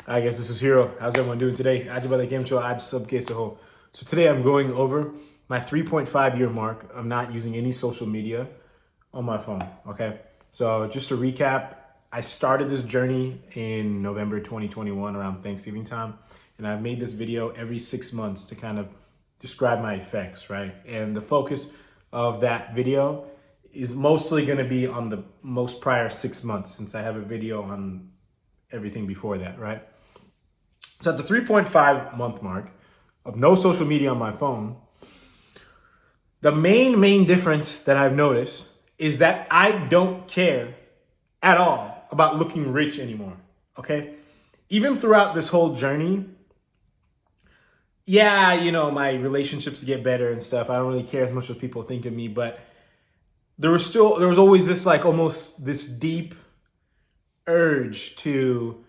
I guess this is Hero. How's everyone doing today? आज वाला game show आज सब कैसे हो? So today I'm going over my 3.5 year mark of not using any social media on my phone. Okay, so just to recap, I started this journey in November 2021 around Thanksgiving time, and I've made this video every 6 months to kind of describe my effects, right? And the focus of that video is mostly going to be on the most prior 6 months since I have a video on everything before that, right? So at the 3.5 month mark of no social media on my phone, the main difference that I've noticed is that I don't care at all about looking rich anymore. Okay? Even throughout this whole journey, yeah, my relationships get better and stuff. I don't really care as much as people think of me, but there was always this like almost this deep urge to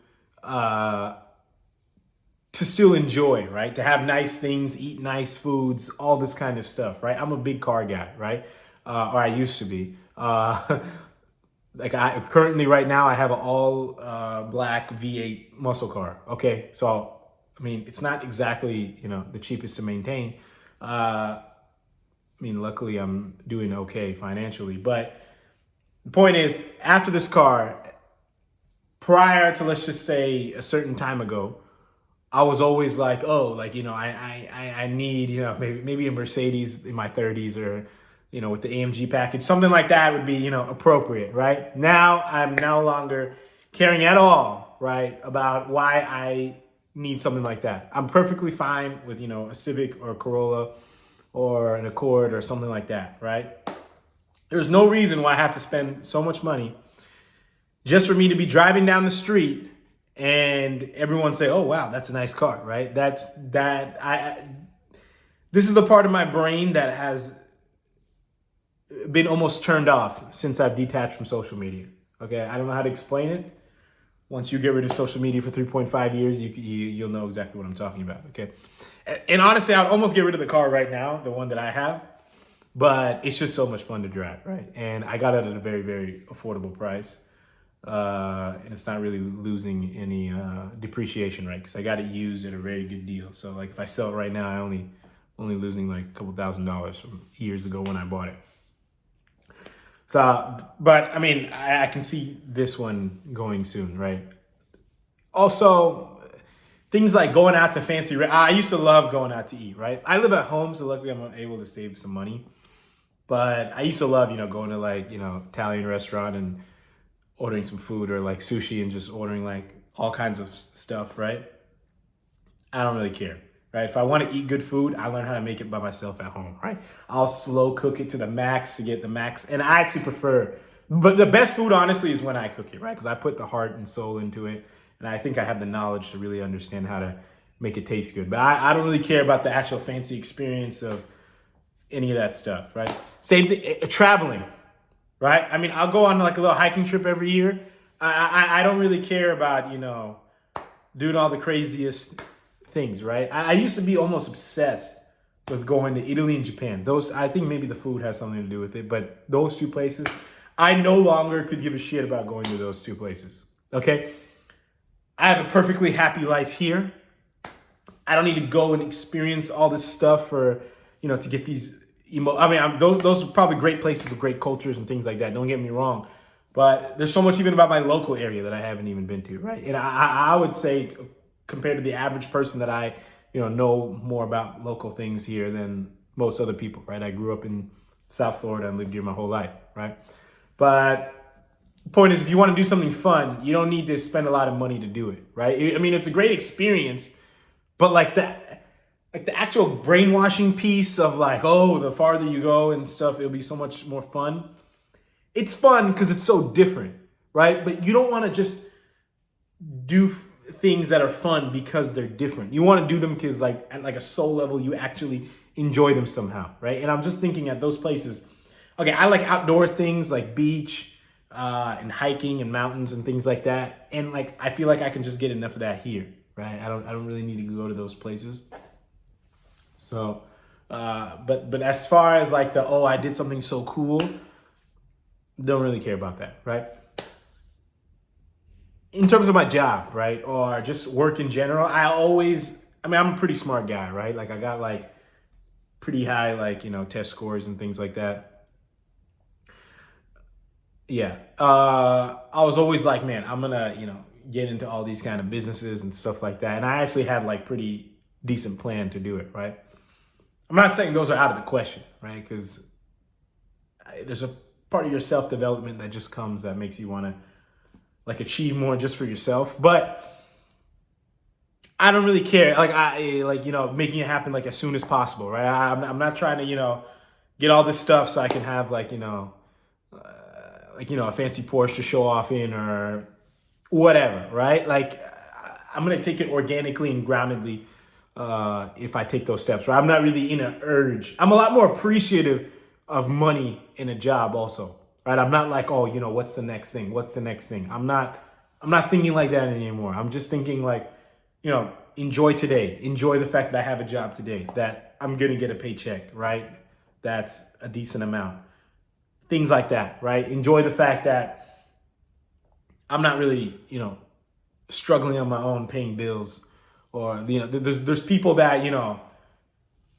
still enjoy, right? To have nice things, eat nice foods, all this kind of stuff, right? I'm a big car guy, right? Or I used to be. Like I currently right now I have an all black V8 muscle car. Okay, so I mean it's not exactly the cheapest to maintain. I mean luckily I'm doing okay financially, but the point is after this car, prior to let's just say a certain time ago, I was always like, oh, like I need maybe a Mercedes in my 30s or with the AMG package, something like that would be appropriate, right? Now I'm no longer caring at all, right, about why I need something like that. I'm perfectly fine with a Civic or a Corolla or an Accord or something like that, right? There's no reason why I have to spend so much money just for me to be driving down the street and everyone say, "Oh wow, that's a nice car," right? This is the part of my brain that has been almost turned off since I've detached from social media. Okay, I don't know how to explain it. Once you get rid of social media for 3.5 years, you'll know exactly what I'm talking about. Okay, and honestly, I'd almost get rid of the car right now, the one that I have, but it's just so much fun to drive, right? And I got it at a very affordable price. And it's not really losing any depreciation, right? Because I got it used at a very good deal. So like if I sell it right now, I only losing like a couple $1,000s from years ago when I bought it. So, but I mean, I can see this one going soon, right? Also, things like going out to I used to love going out to eat, right? I live at home, so luckily I'm able to save some money. But I used to love, going to like, Italian restaurant and ordering some food or like sushi and just ordering like all kinds of stuff, right? I don't really care, right? If I want to eat good food, I learn how to make it by myself at home, right? I'll slow cook it to the max to get the max. And I actually prefer, but the best food honestly is when I cook it, right? Because I put the heart and soul into it. And I think I have the knowledge to really understand how to make it taste good. But I don't really care about the actual fancy experience of any of that stuff, right? Same thing, traveling, right? I mean, I'll go on like a little hiking trip every year. I don't really care about, doing all the craziest things, right? I used to be almost obsessed with going to Italy and Japan. Those, I think maybe the food has something to do with it, but those two places, I no longer could give a shit about going to those two places, okay? I have a perfectly happy life here. I don't need to go and experience all this stuff for, to get these those are probably great places with great cultures and things like that. Don't get me wrong, but there's so much even about my local area that I haven't even been to, right? And I would say compared to the average person that I know more about local things here than most other people, right? I grew up in South Florida and lived here my whole life, right? But the point is, if you want to do something fun, you don't need to spend a lot of money to do it, right? I mean, it's a great experience, but like the actual brainwashing piece of like, oh, the farther you go and stuff, it'll be so much more fun. It's fun because it's so different, right? But you don't want to just do things that are fun because they're different. You want to do them because like at like a soul level, you actually enjoy them somehow, right? And I'm just thinking at those places, okay, I like outdoor things like beach and hiking and mountains and things like that. And like, I feel like I can just get enough of that here, right? I don't really need to go to those places. So, but as far as like I did something so cool, don't really care about that, right? in terms of my job, right? Or just work in general, I'm a pretty smart guy, right? Like I got like pretty high, like, test scores and things like that. Yeah. I was always like, man, I'm gonna, get into all these kind of businesses and stuff like that. And I actually had like pretty decent plan to do it, right? I'm not saying those are out of the question, right? Because there's a part of your self development that just comes that makes you want to like achieve more just for yourself. But I don't really care. Like making it happen like as soon as possible, right? I'm not trying to get all this stuff so I can have like a fancy Porsche to show off in or whatever, right? Like I'm gonna take it organically and groundedly if I take those steps. Right? I'm not really in an urge. I'm a lot more appreciative of money in a job, also. Right? I'm not like, oh, what's the next thing? What's the next thing? I'm not thinking like that anymore. I'm just thinking like, enjoy today. Enjoy the fact that I have a job today. That I'm gonna get a paycheck. Right? That's a decent amount. Things like that. Right? Enjoy the fact that I'm not really, struggling on my own, paying bills, or there's people that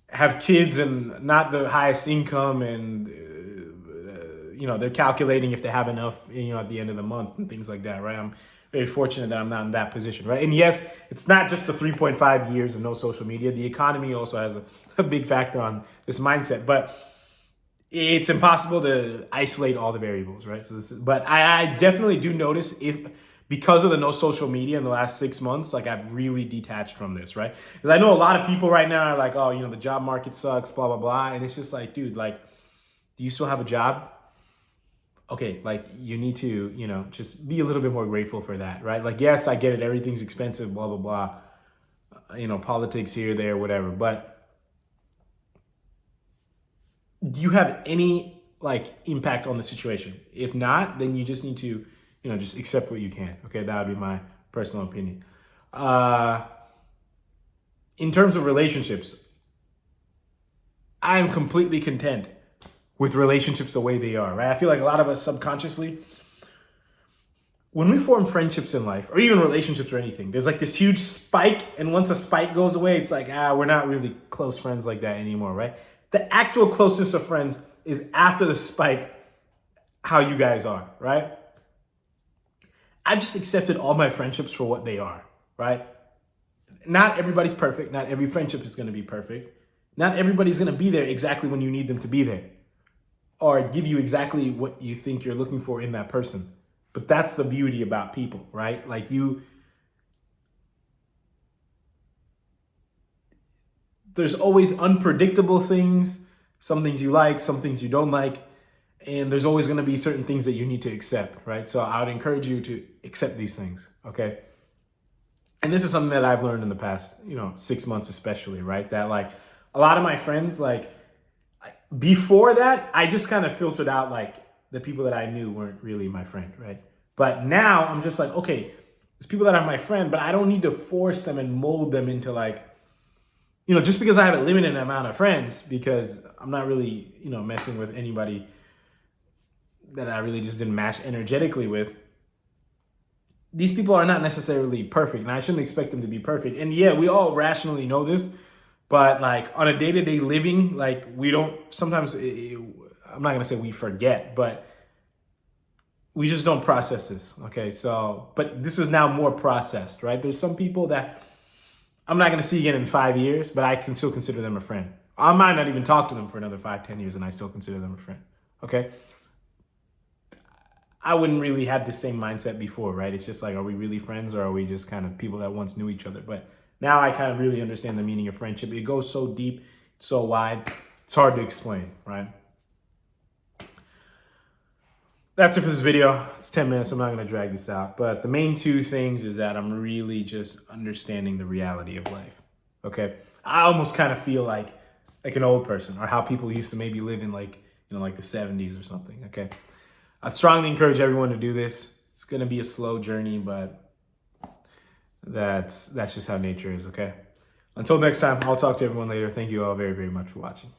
have kids and not the highest income, and they're calculating if they have enough, at the end of the month and things like that, right? I'm very fortunate that I'm not in that position, right? And yes, it's not just the 3.5 years of no social media. The economy also has a big factor on this mindset, but it's impossible to isolate all the variables, right? But I definitely do notice because of the no social media in the last 6 months, like I've really detached from this, right? Because I know a lot of people right now are like, oh, the job market sucks, blah, blah, blah. And it's just like, dude, like, do you still have a job? Okay, like you need to, just be a little bit more grateful for that, right? Like, yes, I get it. Everything's expensive, blah, blah, blah. Politics here, there, whatever. But do you have any like impact on the situation? If not, then you just need to, just accept what you can. Okay, that would be my personal opinion. In terms of relationships, I am completely content with relationships the way they are, right? I feel like a lot of us subconsciously, when we form friendships in life or even relationships or anything, there's like this huge spike. And once a spike goes away, it's like, we're not really close friends like that anymore, right? The actual closeness of friends is after the spike, how you guys are, right? I've just accepted all my friendships for what they are, right? Not everybody's perfect. Not every friendship is going to be perfect. Not everybody's going to be there exactly when you need them to be there or give you exactly what you think you're looking for in that person. But that's the beauty about people, right? Like there's always unpredictable things, some things you like, some things you don't like. And there's always going to be certain things that you need to accept, right? So I would encourage you to accept these things, okay? And this is something that I've learned in the past, 6 months especially, right? That like a lot of my friends, like before that, I just kind of filtered out like the people that I knew weren't really my friend, right? But now I'm just like, okay, there's people that are my friend, but I don't need to force them and mold them into like, just because I have a limited amount of friends, because I'm not really, messing with anybody that I really just didn't match energetically with. These people are not necessarily perfect, and I shouldn't expect them to be perfect. And yeah, we all rationally know this, but like on a day-to-day living, like we don't, sometimes, I'm not gonna say we forget, but we just don't process this, okay? So, but this is now more processed, right? There's some people that I'm not gonna see again in 5 years, but I can still consider them a friend. I might not even talk to them for another 5, 10 years, and I still consider them a friend, okay? I wouldn't really have the same mindset before, right? It's just like, are we really friends, or are we just kind of people that once knew each other? But now I kind of really understand the meaning of friendship. It goes so deep, so wide, it's hard to explain, right? That's it for this video. It's 10 minutes. I'm not going to drag this out. But the main two things is that I'm really just understanding the reality of life, okay? I almost kind of feel like an old person, or how people used to maybe live in like, like the 70s or something, okay? I'd strongly encourage everyone to do this. It's going to be a slow journey, but that's just how nature is, okay? Until next time, I'll talk to everyone later. Thank you all very, very much for watching.